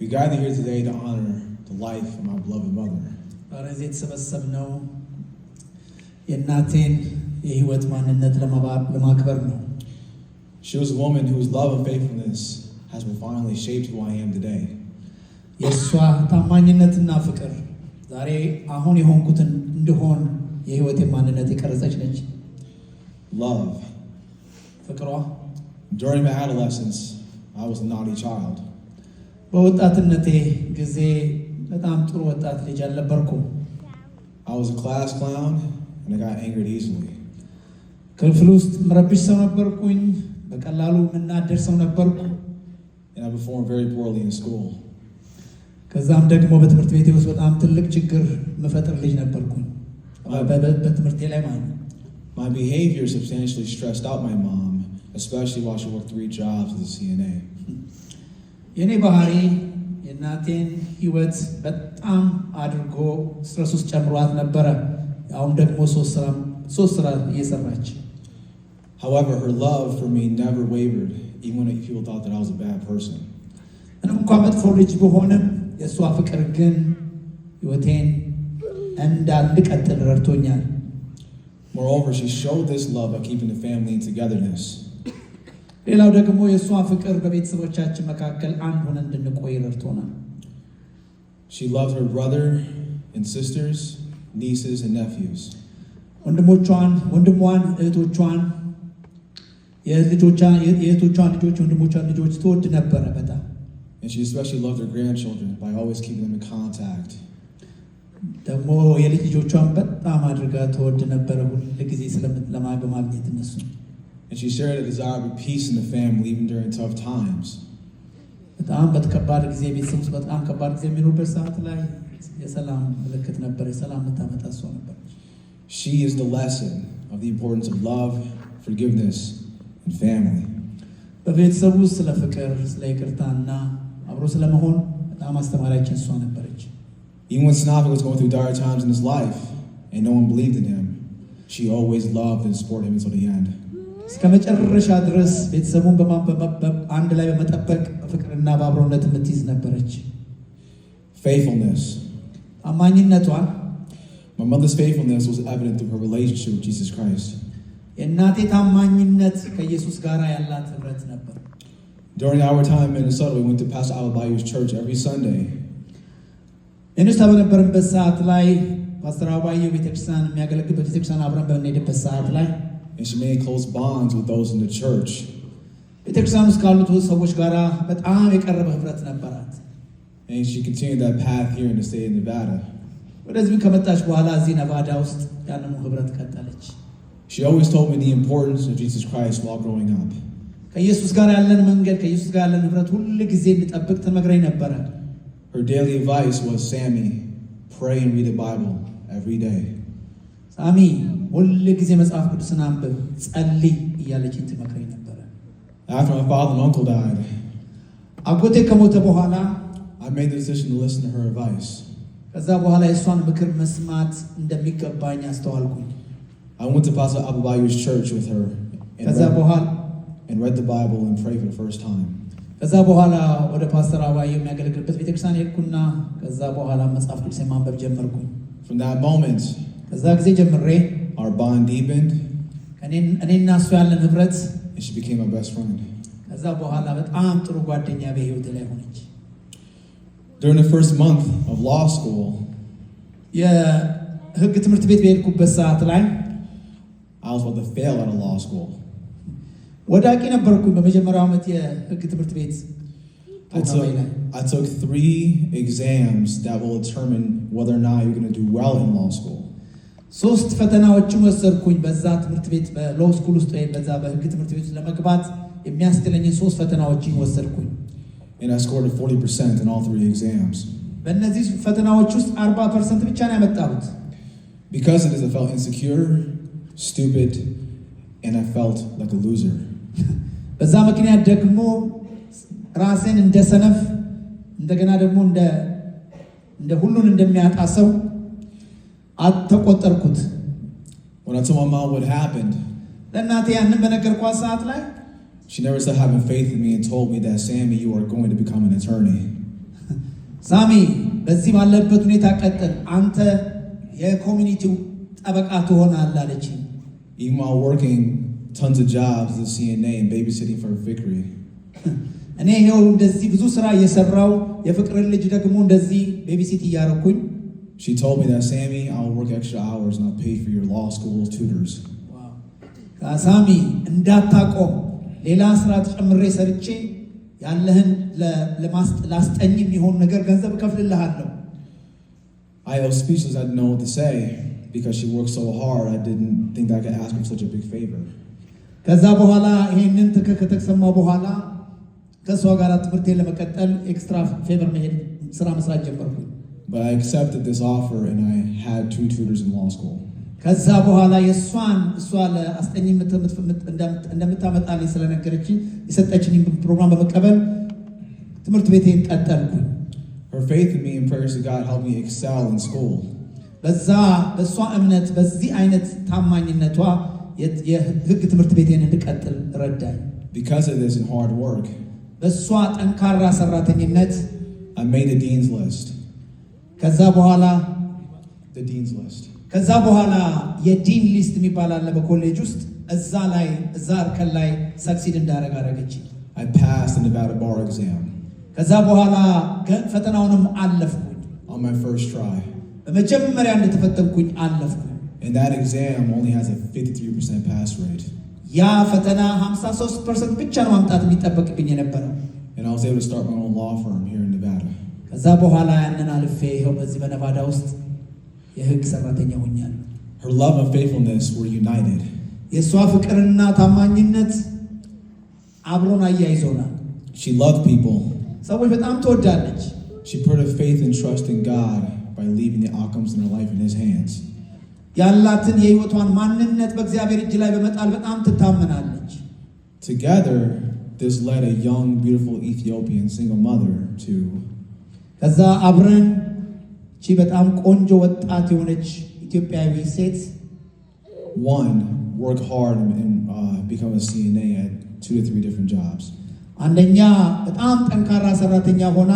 We gather here today to honor the life of my beloved mother. She was a woman whose love and faithfulness has profoundly shaped who I am today. Love. During my adolescence, I was a naughty child. I was a class clown and I got angered easily. And I performed very poorly in school. My behavior substantially stressed out my mom, especially while she worked 3 jobs as a CNA. However, her love for me never wavered, even when people thought that I was a bad person. Moreover, she showed this love by keeping the family in togetherness. She loved her brother and sisters, nieces and nephews. And she especially loved her grandchildren by always keeping them in contact. And she shared a desire for peace in the family even during tough times. She is the lesson of the importance of love, forgiveness, and family. Even when Snappy was going through dire times in his life and no one believed in him, she always loved and supported him until the end. Faithfulness. My mother's faithfulness was evident through her relationship with Jesus Christ. During our time in Minnesota, we went to Pastor Ababayu's church every Sunday. And she made close bonds with those in the church. And she continued that path here in the state of Nevada. She always told me the importance of Jesus Christ while growing up. Her daily advice was, Sammy, pray and read the Bible every day. After my father and uncle died, I made the decision to listen to her advice. I went to Pastor Ababayu's church with her and read the Bible and prayed for the first time. From that moment, our bond deepened, and she became my best friend. During the first month of law school, I was about to fail out of law school. I took 3 exams that will determine whether or not you're going to do well in law school. And I scored a 40% in all 3 exams. Because of this, I felt insecure, stupid, and I felt like a loser. When I told my mom what happened, She never stopped having faith in me and told me that, Sammy, you are going to become an attorney. ሳሚ በዚህ ባለበት ሁኔታ ቀጥል አንተ የኮሚኒቲው ጠበቃ ትሆናለህ አለች። Even while working tons of jobs as a CNA and babysitting for Vickery. እኔ ይሄው እንደዚህ ብዙ ስራ እየሰራው የፍቅርን ልጅ ደግሞ እንደዚህ ቤቢሲት እያረኩኝ She told me that, Sammy, I'll work extra hours and I'll pay for your law school tutors. ሳሚ እንዳታቆም ሌላ ስራ ተጨምሬ ሰርቼ ያለህን ለማስጠኝ የሚሆን ነገር ገንዘብ ከፍልልሃለሁ። I was speechless. I didn't know what to say because she worked so hard. I didn't think I could ask her for such a big favor. ከዛ በኋላ ይሄንን ከተሰማው በኋላ ከሷ ጋር ትምህርቴን ለመቀጠል ኤክስትራ ፌቨር መሄድ ስራ መስራት ጀመርኩ። But I accepted this offer and I had 2 tutors in law school. ከዛ በኋላ እሷ ለአስጠኝ እንደምታመጣልኝ ስለነገረችኝ የሰጠችኝ ፕሮግራም በመቀበል ትምህርት ቤቴን ቀጠልኩ። Her faith in me and prayers to God helped me excel in school. በሷ እምነት በዚህ አይነት ታማኝነቷ የህግ ትምህርት ቤቴን እንድቀጥል ረዳኝ። Because of this and hard work, በሷ ጠንካራ ሰራተኝነት I made the dean's list. ከዛ በኋላ የዲን ሊስት የሚባል አለ በኮሌጅ ውስጥ እዛ እርከን ላይ ሰክሲድ እንዳደረግ አደረገች። I passed the Nevada bar exam. ከዛ በኋላ ፈተናውንም አለፍኩኝ። On my first try. በመጀመሪያ እንደተፈተንኩኝ አለፍኩኝ። And that exam only has a 53% pass rate. ያ ፈተና 53% ብቻ ነው ማምጣት የሚጠበቅብኝ የነበረው። And I was able to start my own law firm here in Nevada. ከዛ በኋላ ያንን አልፌ ይሄው በዚህ በነቫዳ ውስጥ የህግ ሰራተኛ ሆኛለሁ። Her love and faithfulness were united. የሷ ፍቅርና ታማኝነት አብሮን አያይዞናል። She loved people. ሰዎች በጣም ትወዳለች። She put her faith and trust in God by leaving the outcomes in her life in His hands. ያላትን የህይወቷን ማንነት በእግዚአብሔር እጅ ላይ በመጣል በጣም ትታመናለች። Together, this led a young, beautiful Ethiopian single mother to ከዛ አብረን እቺ በጣም ቆንጆ ወጣት የሆነች ኢትዮጵያዊ ሴት work hard and become a CNA at 2 to 3 different jobs. አንደኛ በጣም ጠንካራ ሰራተኛ ሆና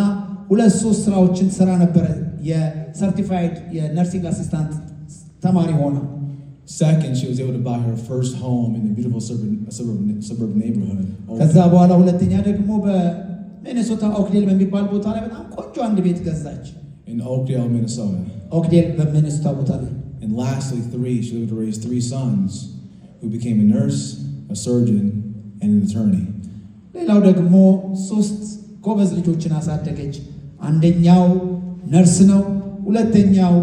2-3 ስራዎችን ሰራ ነበር። የሰርቲፋይድ የነርሲንግ አሲስታንት ተማሪ ሆና። Second, she was able to buy her first home in a beautiful suburban neighborhood. ከዛ በኋላ ሁለተኛ ደግሞ በሚኔሶታ ኦክዴል በሚባል ቦታ ላይ በጣም ቆንጆ አንድ ቤት ገዛች። In Oakdale, Minnesota. ኦክዴል በሚኔሶታ ቦታ ላይ። And lastly, 3, she was able to raise 3 sons who became a nurse, a surgeon, and an attorney. ሌላው ደግሞ 3 ጎበዝ ልጆችን አሳደገች። አንደኛው ነርስ ነው፣ ሁለተኛው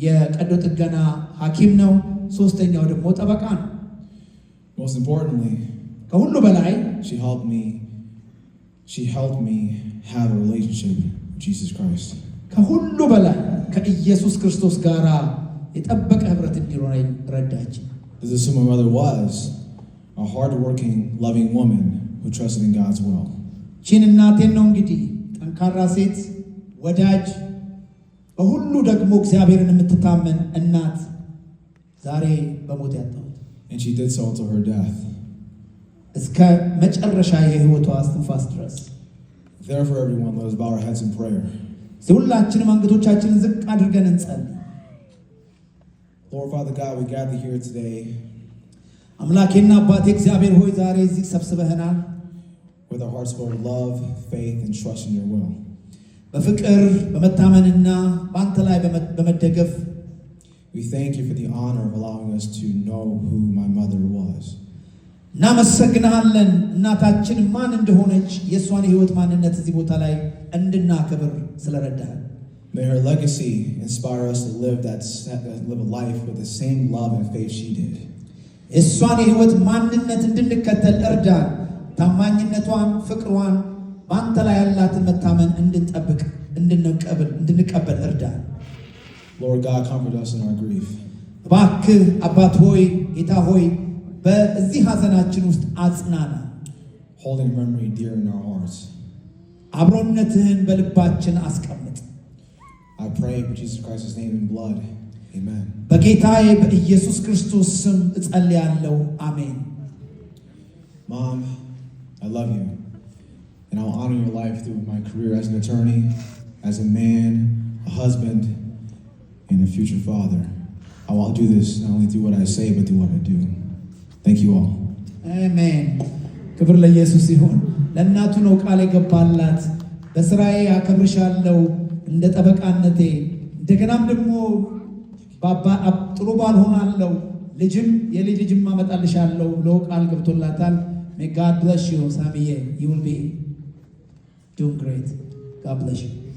የቀዶ ጥገና ሐኪም ነው፣ ሶስተኛው ደግሞ ጠበቃ ነው። Most importantly, ከሁሉ በላይ she helped me have a relationship with Jesus Christ. ከሁሉ በላይ ከኢየሱስ ክርስቶስ ጋር የጠበቀ ህብረት እንዲኖረኝ ረዳች። This is who my mother was, a hard-working, loving woman who trusted in God's will. ቺን እናቴን ነው እንግዲህ ጠንካራ ሴት፣ ወዳጅ፣ በሁሉ ደግሞ እግዚአብሔርን የምትታመን እናት ዛሬ በሞት ያጣሁት። And she did so until her death. እስከ መጨረሻ የህይወቷ እስትንፋስ ድረስ። Therefore, everyone, let us bow our heads in prayer. ሁላችንም አንገቶቻችንን ዝቅ አድርገን እንጸልይ። Lord, Father God, we gather here today አምላኬና አባቴ እግዚአብሔር ሆይ ዛሬ እዚህ ሰብስበህናል። with our hearts full of love, faith, and trust in your will. በፍቅር በመታመንና በአንተ ላይ በመደገፍ We thank you for the honor of allowing us to know who my mother was. እናመሰግናለን እናታችን ማን እንደሆነች የሷን ህይወት ማንነት እዚህ ቦታ ላይ እንድናከብር ስለረዳኸን። May her legacy inspire us to live a life with the same love and faith she did. የሷን ህይወት ማንነት እንድንከተል እርዳን። ታማኝነቷን፣ ፍቅሯን፣ በአንተ ላይ ያላትን መታመን እንድንጠብቅ እንድንቀበል እርዳን። Lord God, comfort us in our grief. እባክህ አባት ሆይ ጌታ ሆይ በዚህ ሐዘናችን ውስጥ አጽናና። Holding memory dear in our hearts. አብሮነትህን በልባችን አስቀምጥ። I pray in Jesus Christ's name and blood. Amen. በጌታዬ በኢየሱስ ክርስቶስ ስም እጸልያለሁ። አሜን። Mom, I love you. And I'll honor your life through my career as an attorney, as a man, a husband, and a future father. I will do this not only through what I say, but through what I do. Thank you all. Amen. ክብር ለኢየሱስ ይሁን። ለእናቱ ነው ቃል የገባላት በስራዬ አከብርሻለሁ እንደ ጠበቃነቴ እንደገናም ደግሞ ጥሩ ባል ሆናለሁ ልጅም የልጅ ልጅም አመጣልሻለሁ ብሎ ቃል ገብቶላታል። May God bless you, Samiye. You will be doing great. God bless you.